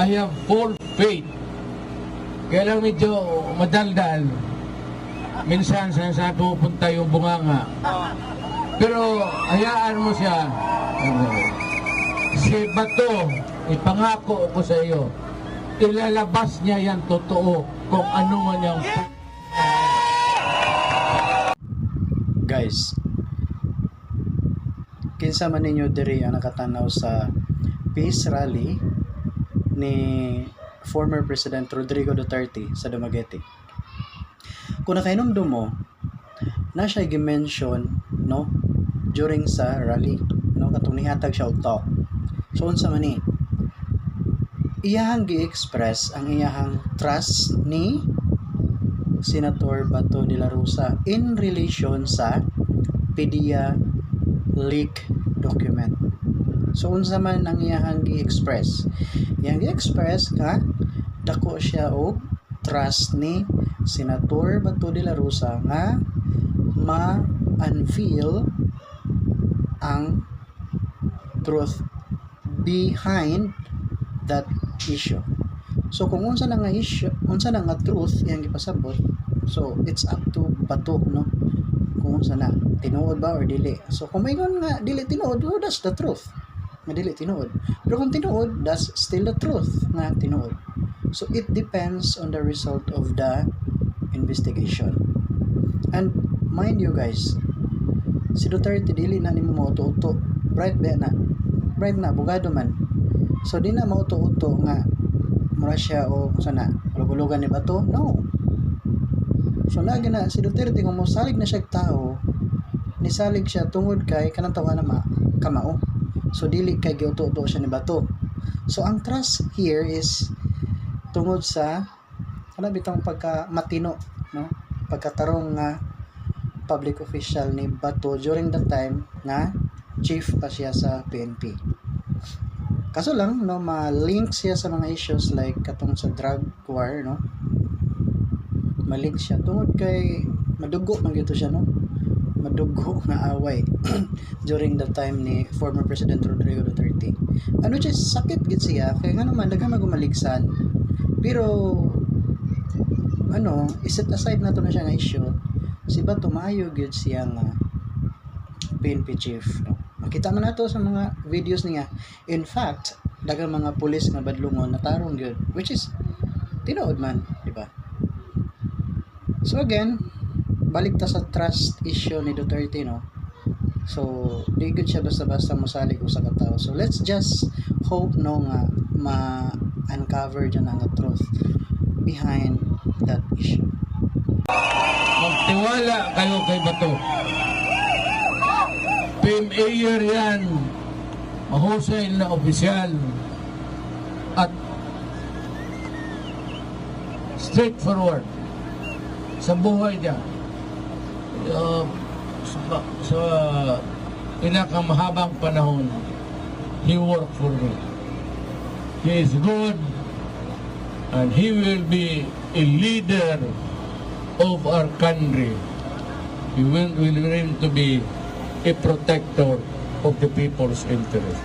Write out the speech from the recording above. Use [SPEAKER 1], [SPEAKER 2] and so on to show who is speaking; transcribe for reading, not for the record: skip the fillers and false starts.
[SPEAKER 1] I have full faith. Kaya lang medyo madaldal. Minsan saan pupunta yung bunganga. Pero hayaan mo siya. Si Bato, ipangako ko sa iyo, ilalabas niya yan totoo kung ano man yung...
[SPEAKER 2] Guys, kinsa man ninyo diri ang nakatanaw sa peace rally ni former President Rodrigo Duterte sa Dumaguete. Kung nakainomdom mo, na siya gi-mention, no, during sa rally, no, katong nihatag siya og talk. So unsa man ni? Iyahang gi-express ang iyahang trust ni Senator Bato de la Rosa in relation sa PDEA leak document. So unsa man ang iyahang gi-express? Iyang gi-express nga dako siya og trust ni Senator Bato de la Rosa nga ma-unveil ang truth behind that issue. So kung unsa na nga issue, unsa na nga truth iyang gipasabot, so it's up to Bato, no, kung unsa na tinuod ba or dili. So kung maygon nga dili tinuod, oh, that's the truth nga dili tinuod. Pero kung tinuod, that's still the truth nga tinuod. So it depends on the result of the investigation. And mind you guys, si Duterte dili na nimo mauto-uto, bright abogado man. So di na mauto-uto nga mura siya o sana lugulugan ni Bato. No. So lagi na si Duterte kung mosalig na siya tao, nisalig siya tungod kay kanang tawa na kamao. So dili kay giuto-uto siya ni Bato. So ang trust here is tungod sa ano bitong pagka matino, no, pagkatarong nga public official ni Bato during the time nga chief pa siya sa PNP. Kaso lang, no, ma-link siya sa mga issues like katong sa drug war, no, ma-link siya tungod kay madugo man gito siya, no, madugo nga away during the time ni former President Rodrigo Duterte. Ano siya, sakit gid siya kay nga naman daghang magumaligsan. Pero ano, iset aside na to na siya nga issue, si Bato maayo gyud siya nga PNP chief, no. Makita man nato sa mga videos niya. In fact, daghang mga pulis nga badlungon natarong gyud, which is tinuod man, di ba? So again, balik ta sa trust issue ni Duterte, no. So di gud siya basta-basta mosalig usa ka tawo. So let's just hope, no, nga ma-uncover dyan ang truth behind that issue.
[SPEAKER 1] Magtiwala kayo kay Bato. PMAyer yan, mahusay na opisyal at straightforward sa buhay niya. Sa pinakamahabang panahon, he worked for me. He is good and he will be a leader of our country. We will learn to be a protector of the people's interest.